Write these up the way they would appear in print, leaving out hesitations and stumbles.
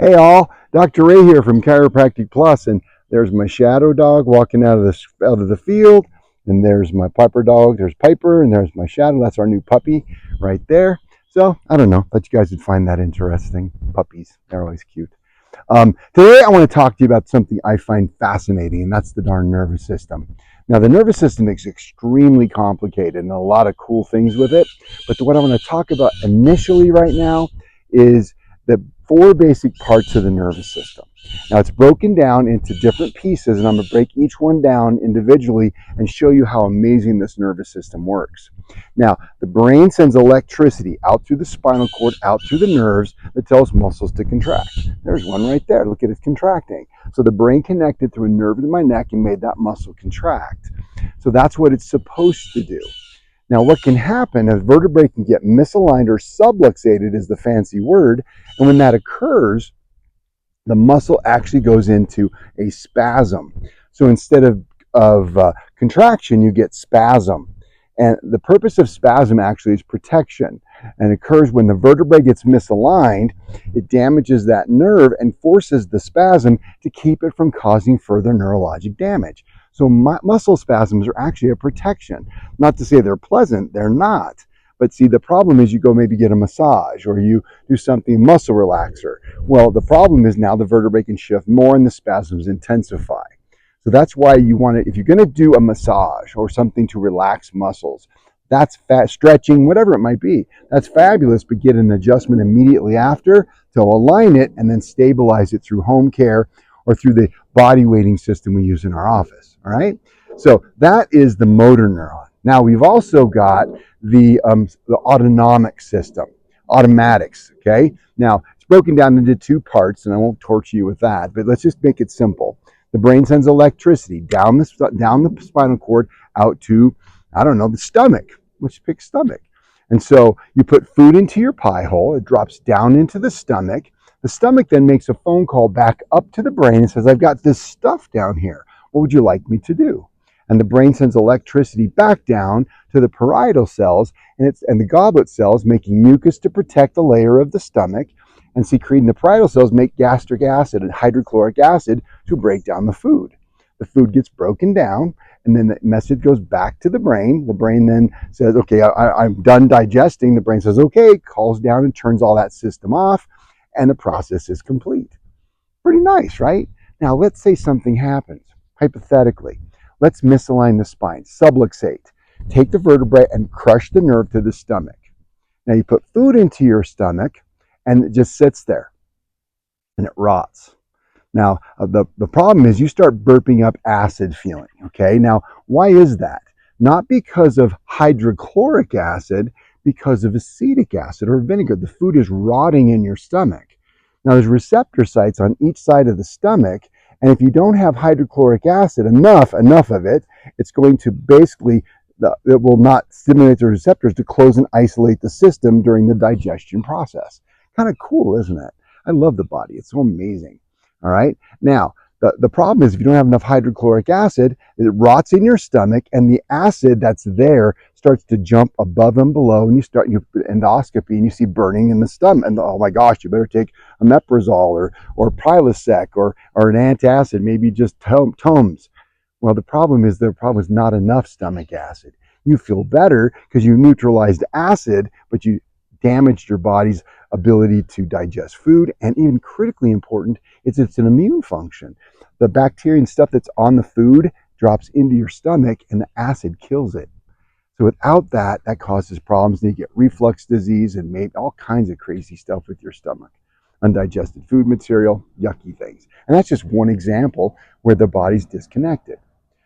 Hey all, Dr. Ray here from Chiropractic Plus, and there's my shadow dog walking out of the field, and there's my Piper dog. There's Piper, and there's my shadow. That's our new puppy right there. So I don't know, but you guys would find that interesting. Puppies, they're always cute. Today I want to talk to you about something I find fascinating, and that's the darn nervous system. Now, the nervous system is extremely complicated and a lot of cool things with it, but what I want to talk about initially right now is the four basic parts of the nervous system. Now, it's broken down into different pieces, and I'm going to break each one down individually and show you how amazing this nervous system works. Now, the brain sends electricity out through the spinal cord, out through the nerves, that tells muscles to contract. There's one right there. Look at it contracting. So the brain connected through a nerve in my neck and made that muscle contract. So that's what it's supposed to do. Now, what can happen, a vertebrae can get misaligned or subluxated is the fancy word, and when that occurs, the muscle actually goes into a spasm. So instead of contraction, you get spasm. And the purpose of spasm actually is protection, and it occurs when the vertebrae gets misaligned. It damages that nerve and forces the spasm to keep it from causing further neurologic damage. So muscle spasms are actually a protection. Not to say they're pleasant, they're not. But see, the problem is you go maybe get a massage or you do something muscle relaxer. Well, the problem is now the vertebrae can shift more and the spasms intensify. So that's why you want to, if you're going to do a massage or something to relax muscles, that's stretching, whatever it might be, that's fabulous, but get an adjustment immediately after to align it and then stabilize it through home care or through the body weighting system we use in our office. All right. So that is the motor neuron. Now we've also got the autonomic system, automatics. Okay. Now it's broken down into two parts, and I won't torture you with that, but let's just make it simple. The brain sends electricity down the spinal cord out to, I don't know, the stomach. Let's pick stomach. And so you put food into your pie hole. It drops down into the stomach. The stomach then makes a phone call back up to the brain and says, I've got this stuff down here. What would you like me to do? And the brain sends electricity back down to the parietal cells and the goblet cells, making mucus to protect the layer of the stomach, and secreting the parietal cells make gastric acid and hydrochloric acid to break down the food. The food gets broken down, and then the message goes back to the brain. The brain then says, okay, I'm done digesting. The brain says, okay, calls down and turns all that system off, and the process is complete. Pretty nice, right? Now, let's say something happens. Hypothetically, let's misalign the spine, subluxate. Take the vertebrae and crush the nerve to the stomach. Now, you put food into your stomach, and it just sits there, and it rots. Now, the problem is you start burping up acid feeling, okay? Now, why is that? Not because of hydrochloric acid, because of acetic acid or vinegar. The food is rotting in your stomach. Now, there's receptor sites on each side of the stomach, and if you don't have hydrochloric acid, enough of it, it's going to basically, it will not stimulate the receptors to close and isolate the system during the digestion process. Kind of cool, isn't it? I love the body. It's so amazing. All right. Now, the problem is if you don't have enough hydrochloric acid, it rots in your stomach, and the acid that's there starts to jump above and below, and you start your endoscopy and you see burning in the stomach. And oh my gosh, you better take a omeprazole or Prilosec or an antacid, maybe just Tums. Well, the problem is not enough stomach acid. You feel better because you neutralized acid, but you damaged your body's ability to digest food, and even critically important, it's an immune function. The bacteria and stuff that's on the food drops into your stomach, and the acid kills it. So without that causes problems, and you get reflux disease and maybe all kinds of crazy stuff with your stomach. Undigested food material, yucky things. And that's just one example where the body's disconnected.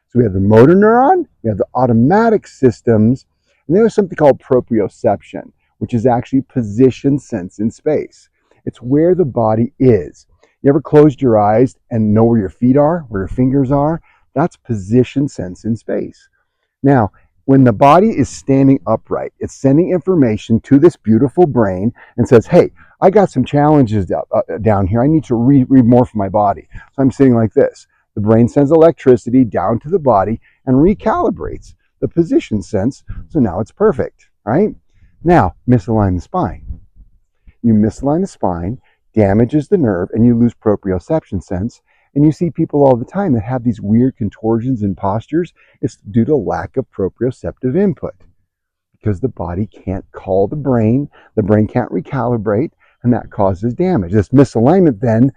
So we have the motor neuron, we have the automatic systems, and then there's something called proprioception, which is actually position sense in space. It's where the body is. You ever closed your eyes and know where your feet are, where your fingers are? That's position sense in space. Now, when the body is standing upright, it's sending information to this beautiful brain and says, hey, I got some challenges down here. I need to remorph my body. So I'm sitting like this. The brain sends electricity down to the body and recalibrates the position sense. So now it's perfect, right? Now, misalign the spine. You misalign the spine, damages the nerve and you lose proprioception sense. And you see people all the time that have these weird contortions and postures. It's due to lack of proprioceptive input because the body can't call the brain can't recalibrate, and that causes damage. This misalignment then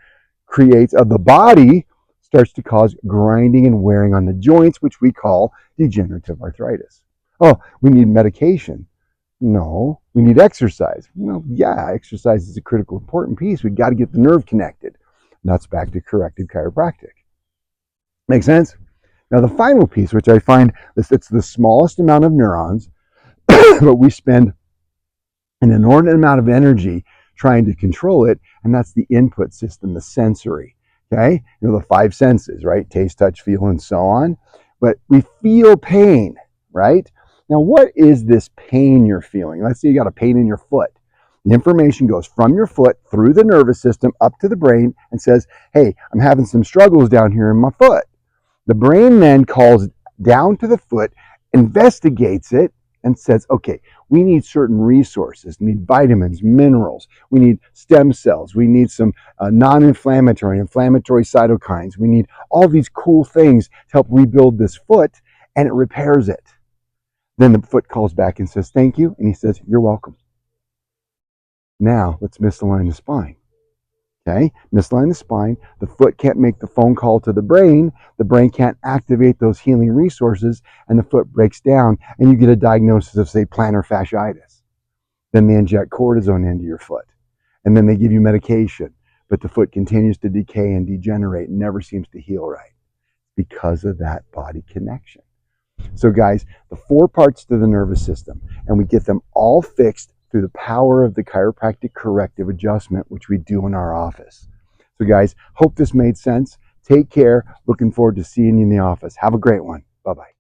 creates the body starts to cause grinding and wearing on the joints, which we call degenerative arthritis. Oh, we need medication. No, we need exercise. Well, yeah, exercise is a critical, important piece. We got to get the nerve connected. And that's back to corrective chiropractic. Make sense? Now, the final piece, which I find it's the smallest amount of neurons, but we spend an inordinate amount of energy trying to control it, and that's the input system, the sensory. Okay, the five senses, right? Taste, touch, feel, and so on. But we feel pain, right? Now, what is this pain you're feeling? Let's say you got a pain in your foot. The information goes from your foot through the nervous system up to the brain and says, hey, I'm having some struggles down here in my foot. The brain then calls down to the foot, investigates it, and says, okay, we need certain resources. We need vitamins, minerals. We need stem cells. We need some non-inflammatory, inflammatory cytokines. We need all these cool things to help rebuild this foot, and it repairs it. Then the foot calls back and says, thank you. And he says, you're welcome. Now let's misalign the spine. Okay, misalign the spine. The foot can't make the phone call to the brain. The brain can't activate those healing resources, and the foot breaks down, and you get a diagnosis of, say, plantar fasciitis. Then they inject cortisone into your foot, and then they give you medication, but the foot continues to decay and degenerate and never seems to heal right because of that body connection. So guys, the 4 parts to the nervous system, and we get them all fixed through the power of the chiropractic corrective adjustment, which we do in our office. So guys, hope this made sense. Take care. Looking forward to seeing you in the office. Have a great one. Bye-bye.